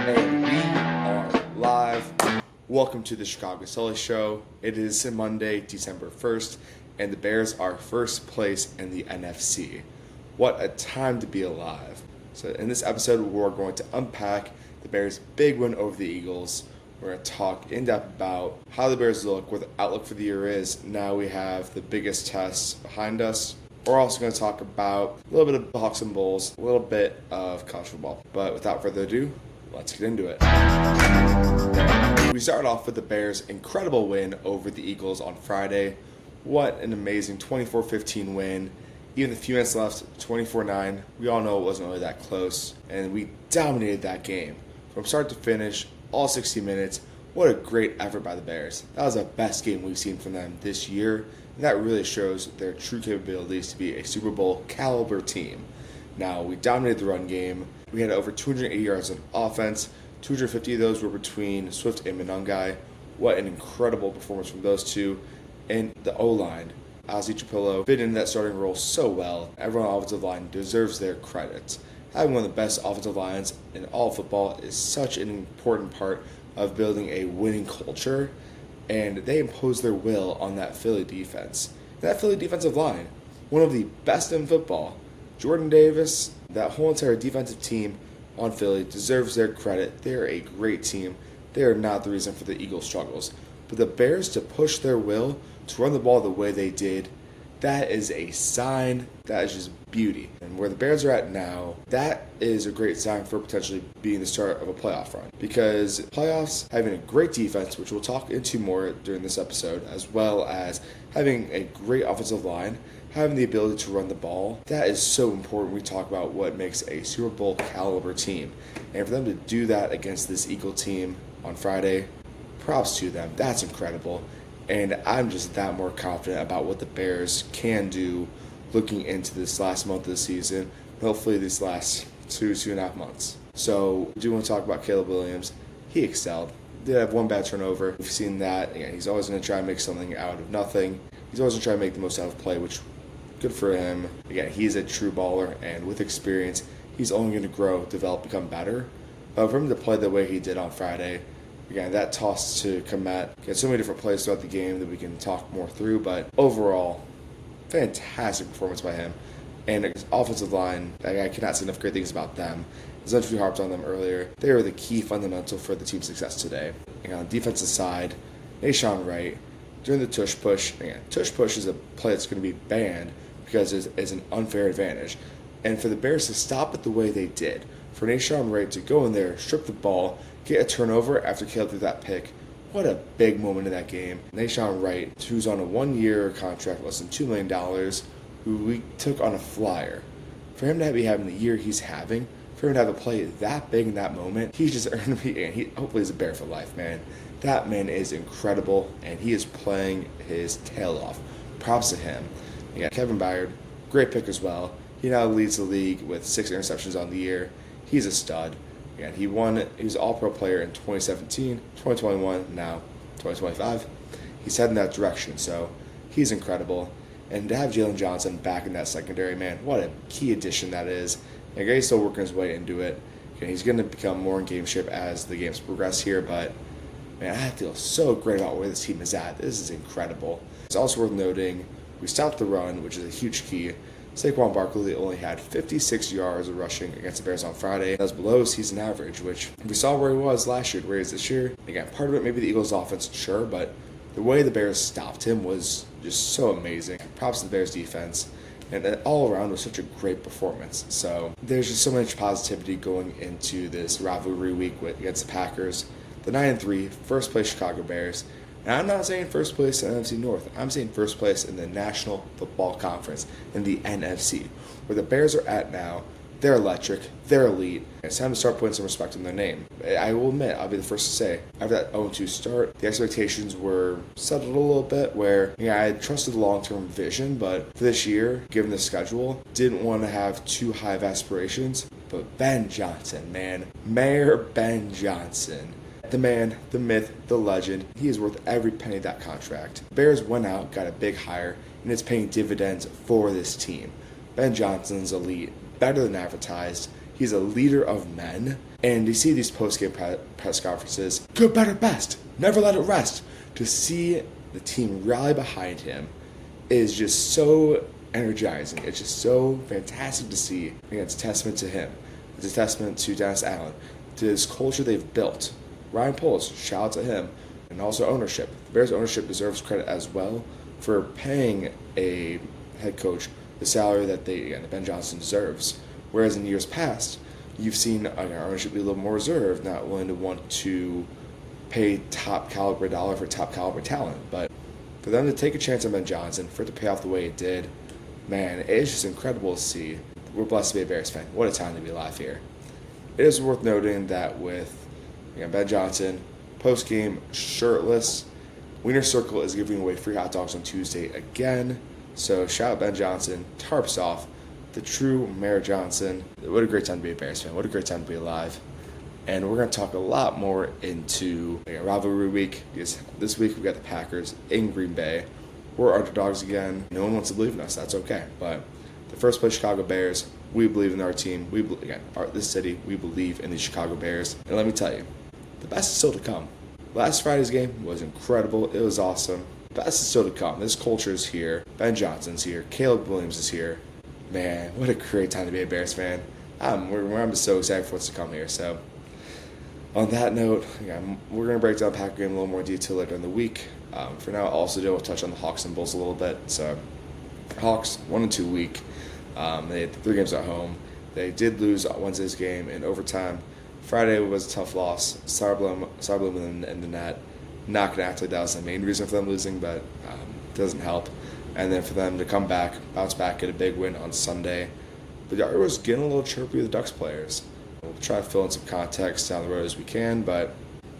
And we are live. Welcome to the Chicago Sully Show. It is Monday, December 1st, and the Bears are first place in the NFC. What a time to be alive. So in this episode, we're going to unpack the Bears' big win over the Eagles. We're going to talk in depth about how the Bears look, what the outlook for the year is. Now we have the biggest test behind us. We're also going to talk about a little bit of Hawks and Bulls, a little bit of college football. But without further ado, let's get into it. We start off with the Bears' incredible win over the Eagles on Friday. What an amazing 24-15 win. Even a few minutes left, 24-9. We all know it wasn't really that close. And we dominated that game. From start to finish, all 60 minutes. What a great effort by the Bears. That was the best game we've seen from them this year. And that really shows their true capabilities to be a Super Bowl caliber team. Now, we dominated the run game. We had over 280 yards on offense. 250 of those were between Swift and Monangai. What an incredible performance from those two. And the O-line, Ozzie Trapillo, fit into that starting role so well. Everyone on the offensive line deserves their credit. Having one of the best offensive lines in all football is such an important part of building a winning culture. And they imposed their will on that Philly defense. That Philly defensive line, one of the best in football. Jordan Davis, that whole entire defensive team on Philly deserves their credit. They're a great team. They are not the reason for the Eagles' struggles. But the Bears to push their will, to run the ball the way they did, that is a sign. That is just beauty. And where the Bears are at now, that is a great sign for potentially being the start of a playoff run. Because playoffs, having a great defense, which we'll talk into more during this episode, as well as having a great offensive line, having the ability to run the ball, that is so important. We talk about what makes a Super Bowl caliber team. And for them to do that against this Eagle team on Friday, props to them. That's incredible. And I'm just that more confident about what the Bears can do looking into this last month of the season, hopefully these last 2.5 months. So I do want to talk about Caleb Williams. He excelled. Did have one bad turnover. We've seen that. Again, he's always going to try and make something out of nothing. He's always going to try and make the most out of play, which good for him. Again, he's a true baller, and with experience, he's only going to grow, develop, become better. But for him to play the way he did on Friday, again, that toss to Komet, get so many different plays throughout the game that we can talk more through, but overall, fantastic performance by him. And his offensive line, I cannot say enough great things about them. As much as we harped on them earlier, they are the key fundamental for the team's success today. And on the defensive side, Nahshon Wright, during the tush push, again, tush push is a play that's going to be banned because it's an unfair advantage. And for the Bears to stop it the way they did, for Nahshon Wright to go in there, strip the ball, get a turnover after Caleb threw that pick, what a big moment in that game. Nahshon Wright, who's on a 1-year contract, less than $2 million, who we took on a flyer. For him to be having the year he's having, for him to have a play that big in that moment, he's just earned to be, and he hopefully is a Bear for life, man. That man is incredible, and he is playing his tail off. Props to him. Yeah, Kevin Byard, great pick as well. He now leads the league with 6 interceptions on the year. He's a stud. And he was an all-pro player in 2017, 2021, now 2025. He's heading that direction, so he's incredible. And to have Jalen Johnson back in that secondary, man, what a key addition that is. And he's still working his way into it. And he's going to become more in game shape as the games progress here, but man, I feel so great about where this team is at. This is incredible. It's also worth noting we stopped the run, which is a huge key. Saquon Barkley only had 56 yards of rushing against the Bears on Friday. That was below season average, which we saw where he was last year, where he is this year. Again, part of it maybe the Eagles' offense, sure, but the way the Bears stopped him was just so amazing. Props to the Bears' defense. And all around was such a great performance. So there's just so much positivity going into this rivalry week against the Packers. The 9-3, first place Chicago Bears. And I'm not saying first place in the NFC North. I'm saying first place in the National Football Conference, in the NFC. Where the Bears are at now, they're electric, they're elite. It's time to start putting some respect on their name. I will admit, I'll be the first to say, after that 0-2 start, the expectations were settled a little bit where I had trusted the long-term vision, but for this year, given the schedule, didn't want to have too high of aspirations. But Ben Johnson, man, Mayor Ben Johnson. The man, the myth, the legend. He is worth every penny of that contract. Bears went out, got a big hire, and it's paying dividends for this team. Ben Johnson's elite, better than advertised. He's a leader of men. And you see these post-game press conferences, good, better, best, never let it rest. To see the team rally behind him is just so energizing. It's just so fantastic to see. Again, it's a testament to him. It's a testament to Dennis Allen, to this culture they've built. Ryan Poles, shout out to him. And also ownership. The Bears ownership deserves credit as well for paying a head coach the salary that Ben Johnson deserves. Whereas in years past, you've seen our ownership be a little more reserved, not willing to want to pay top caliber dollar for top caliber talent. But for them to take a chance on Ben Johnson, for it to pay off the way it did, man, it's just incredible to see. We're blessed to be a Bears fan. What a time to be alive here. It is worth noting that with Ben Johnson, post-game shirtless, Wiener Circle is giving away free hot dogs on Tuesday again. So shout out Ben Johnson, tarps off, the true Mayor Johnson. What a great time to be a Bears fan. What a great time to be alive. And we're going to talk a lot more into rivalry week, because this week we've got the Packers in Green Bay. We're underdogs again. No one wants to believe in us. That's okay. But the first place Chicago Bears, we believe in our team. This city, we believe in the Chicago Bears. And let me tell you, the best is still to come. Last Friday's game was incredible. It was awesome. The best is still to come. This culture is here. Ben Johnson's here. Caleb Williams is here. Man, what a great time to be a Bears fan. I'm just so excited for what's to come here. So, on that note, we're going to break down the Packer game in a little more detail later in the week. For now, we'll touch on the Hawks and Bulls a little bit. So, Hawks, 1-2 week. They had 3 games at home. They did lose Wednesday's game in overtime. Friday was a tough loss. Sarblum in the net. Not going to act like that was the main reason for them losing, but it doesn't help. And then for them to come back, bounce back, get a big win on Sunday. The yard was getting a little chirpy with the Ducks players. We'll try to fill in some context down the road as we can, but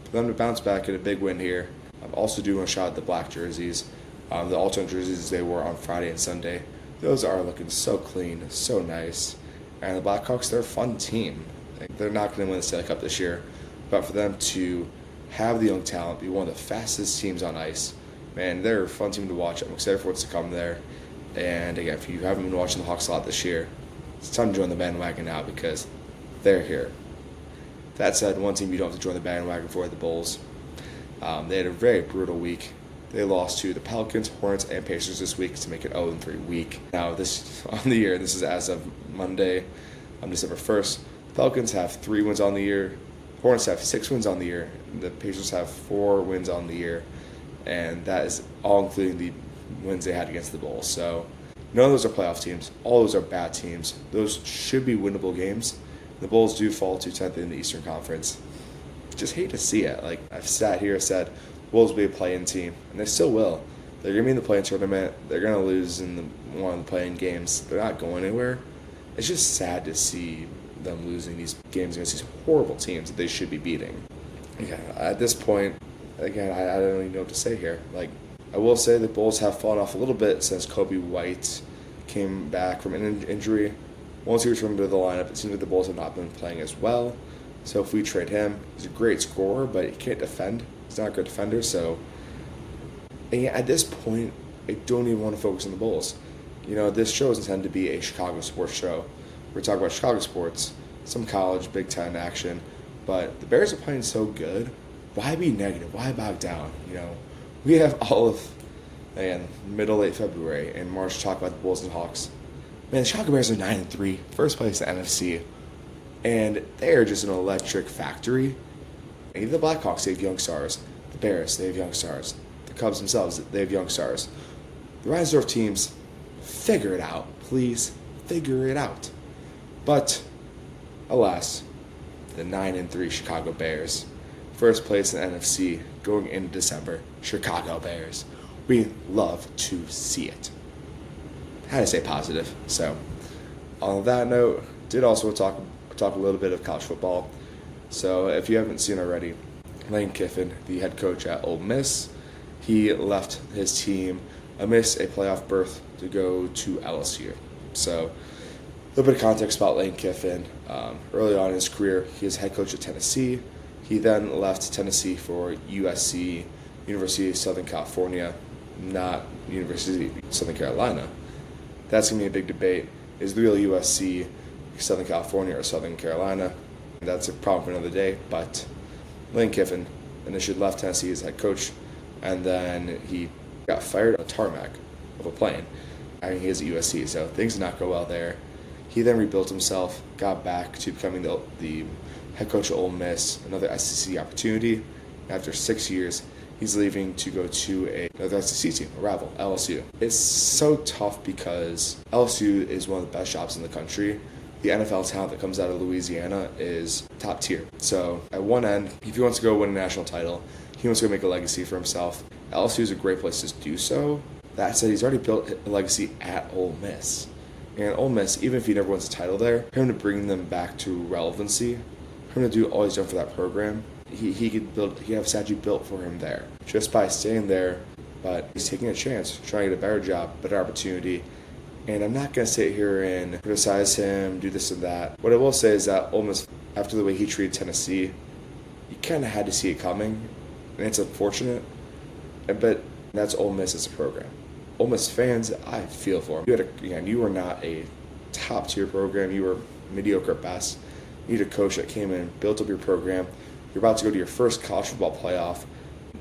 for them to bounce back, get a big win here. I'm also doing a shot at the black jerseys. The alternate jerseys they wore on Friday and Sunday. Those are looking so clean, so nice. And the Blackhawks, they're a fun team. They're not going to win the Stanley Cup this year, but for them to have the young talent, be one of the fastest teams on ice, man, they're a fun team to watch. I'm excited for what's to come there. And again, if you haven't been watching the Hawks a lot this year, it's time to join the bandwagon now because they're here. That said, one team you don't have to join the bandwagon for are the Bulls. They had a very brutal week. They lost to the Pelicans, Hornets, and Pacers this week to make it 0-3 week. Now, this on the year, this is as of Monday, on December 1st. The Pelicans have 3 wins on the year. Hornets have 6 wins on the year. The Pacers have 4 wins on the year. And that is all including the wins they had against the Bulls. So none of those are playoff teams. All those are bad teams. Those should be winnable games. The Bulls do fall to 10th in the Eastern Conference. Just hate to see it. Like, I've sat here and said, Bulls will be a play-in team, and they still will. They're going to be in the play-in tournament. They're going to lose in one of the play-in games. They're not going anywhere. It's just sad to see them losing these games against these horrible teams that they should be beating. Yeah, at this point, again, I don't even know what to say here. Like, I will say the Bulls have fallen off a little bit since Kobe White came back from an injury. Once he returned to the lineup, it seems like the Bulls have not been playing as well. So if we trade him, he's a great scorer, but he can't defend. He's not a good defender. So at this point, I don't even want to focus on the Bulls. This show is intended to be a Chicago sports show. We're talking about Chicago sports, some college, Big Ten action. But the Bears are playing so good. Why be negative? Why back down? We have all of, late February and March to talk about the Bulls and Hawks. Man, the Chicago Bears are 9-3, first place in the NFC. And they are just an electric factory. And the Blackhawks, they have young stars. The Bears, they have young stars. The Cubs themselves, they have young stars. The Reinsdorf teams, figure it out. Please, figure it out. But, alas, the 9-3 Chicago Bears, first place in the NFC going into December, Chicago Bears. We love to see it. Had to stay positive. So, on that note, did also talk a little bit of college football. So, if you haven't seen already, Lane Kiffin, the head coach at Ole Miss, he left his team amidst a playoff berth to go to LSU. So, a little bit of context about Lane Kiffin. Early on in his career, he was head coach at Tennessee. He then left Tennessee for USC, University of Southern California, not University of Southern Carolina. That's going to be a big debate. Is the real USC Southern California or Southern Carolina. That's a problem for another day, but Lane Kiffin initially left Tennessee as head coach, and then he got fired on a tarmac of a plane. I mean, he is at USC, so things did not go well there. He then rebuilt himself, got back to becoming the head coach of Ole Miss, another SEC opportunity. After 6 years, he's leaving to go to another SEC team, a rival, LSU. It's so tough because LSU is one of the best jobs in the country. The NFL talent that comes out of Louisiana is top tier. So at one end, if he wants to go win a national title, he wants to go make a legacy for himself. LSU is a great place to do so. That said, he's already built a legacy at Ole Miss. And Ole Miss, even if he never wins a title there, for him to bring them back to relevancy, for him to do all he's done for that program, he could have a statue built for him there just by staying there. But he's taking a chance, trying to get a better job, better opportunity. And I'm not going to sit here and criticize him, do this and that. What I will say is that Ole Miss, after the way he treated Tennessee, you kind of had to see it coming. And it's unfortunate. But that's Ole Miss as a program. Ole Miss fans, I feel for them. You were not a top-tier program. You were mediocre at best. You need a coach that came in, built up your program. You're about to go to your first college football playoff.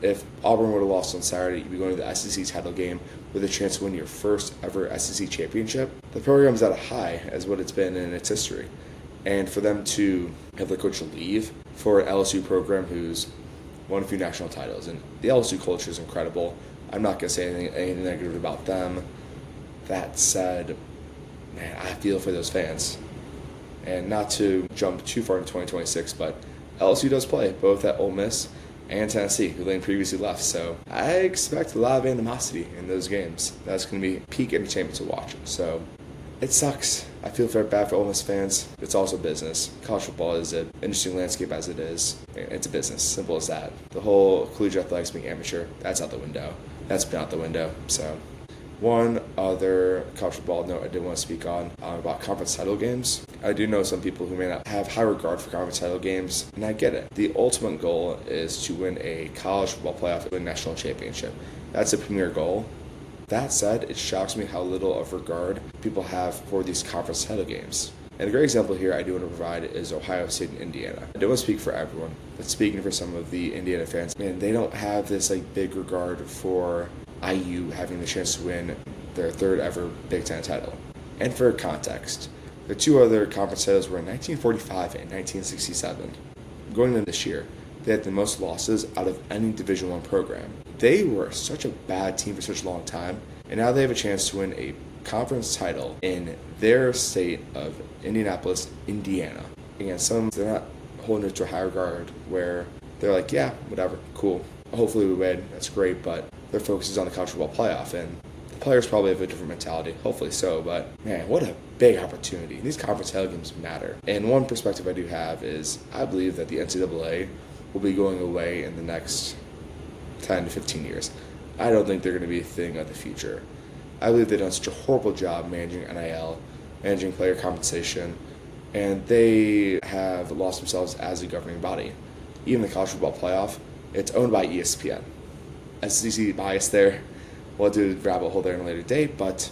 If Auburn would have lost on Saturday, you'd be going to the SEC title game with a chance to win your first ever SEC championship. The program's at a high as what it's been in its history. And for them to have the coach leave for an LSU program who's won a few national titles, and the LSU culture is incredible. I'm not going to say anything negative about them. That said, man, I feel for those fans. And not to jump too far into 2026, but LSU does play both at Ole Miss and Tennessee, who Lane previously left. So I expect a lot of animosity in those games. That's going to be peak entertainment to watch. So it sucks. I feel very bad for Ole Miss fans. It's also business. College football is an interesting landscape as it is. It's a business, simple as that. The whole collegiate athletics being amateur, that's out the window. That's been out the window. So one other college football note I did want to speak on about conference title games. I do know some people who may not have high regard for conference title games, and I get it. The ultimate goal is to win a college football playoff and win a national championship. That's a premier goal. That said, it shocks me how little of regard people have for these conference title games. And a great example here I do want to provide is Ohio State and Indiana. I don't want to speak for everyone, but speaking for some of the Indiana fans, man, they don't have this big regard for IU having the chance to win their third ever Big Ten title. And for context, the two other conference titles were in 1945 and 1967. Going into this year, they had the most losses out of any Division I program. They were such a bad team for such a long time, and now they have a chance to win a conference title in their state of Indianapolis, Indiana. Again, they're not holding it to a high regard where they're like, yeah, whatever, cool. Hopefully we win, that's great, but their focus is on the college football playoff, and the players probably have a different mentality, hopefully so, but man, what a big opportunity. These conference title games matter. And one perspective I do have is I believe that the NCAA will be going away in the next 10 to 15 years. I don't think they're going to be a thing of the future. I believe they've done such a horrible job managing NIL, managing player compensation, and they have lost themselves as a governing body. Even the college football playoff, it's owned by ESPN. SEC bias there. We'll do a rabbit hole there in a later date, but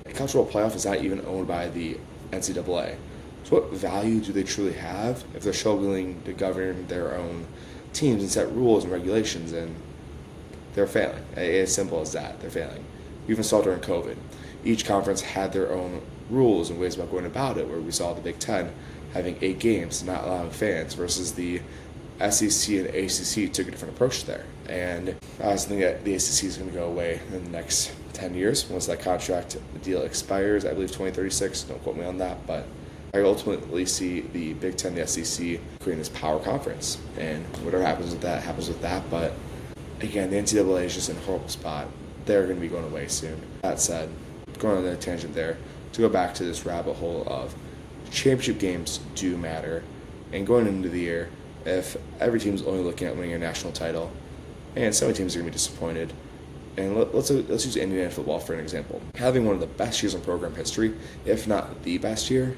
the college football playoff is not even owned by the NCAA. So what value do they truly have if they're struggling to govern their own teams and set rules and regulations, and they're failing? As simple as that, they're failing. We even saw during COVID. Each conference had their own rules and ways about going about it, where we saw the Big Ten having 8 games, not allowing fans, versus the SEC and ACC took a different approach there. And I was thinking that the ACC is going to go away in the next 10 years once that contract deal expires. I believe 2036. Don't quote me on that, but I ultimately see the Big Ten, the SEC, creating this power conference. And whatever happens with that, happens with that. But again, the NCAA is just in a horrible spot. They're going to be going away soon. That said, going on a tangent there, to go back to this rabbit hole of championship games do matter. And going into the year, if every team's only looking at winning a national title, and so many teams are going to be disappointed. And let's use Indiana football for an example. Having one of the best years in program history, if not the best year,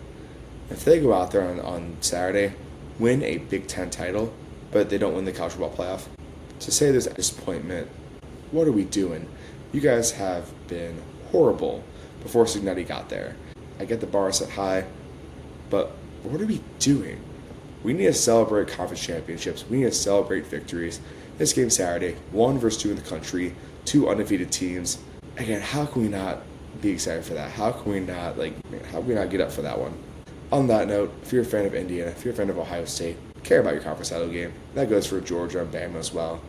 if they go out there on Saturday, win a Big Ten title, but they don't win the college football playoff, to say there's a disappointment, what are we doing? You guys have been horrible before Signetti got there. I get the bar set high. But what are we doing? We need to celebrate conference championships. We need to celebrate victories. This game Saturday, 1 versus 2 in the country, 2 undefeated teams. Again, how can we not be excited for that? How can we not get up for that one? On that note, if you're a fan of Indiana, if you're a fan of Ohio State, care about your conference title game. That goes for Georgia and Bama as well.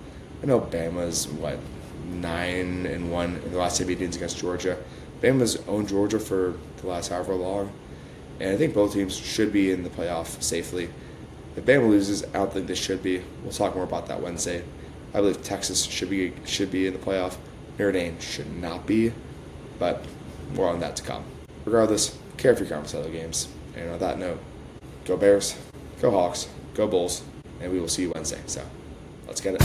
I know Bama's 9-1 in the last 10 meetings against Georgia. Bama's owned Georgia for the last however long, and I think both teams should be in the playoff safely. If Bama loses, I don't think they should be. We'll talk more about that Wednesday. I believe Texas should be in the playoff. Notre Dame should not be, but more on that to come. Regardless, care for your conference title games. And on that note, go Bears, go Hawks, go Bulls, and we will see you Wednesday. So let's get it.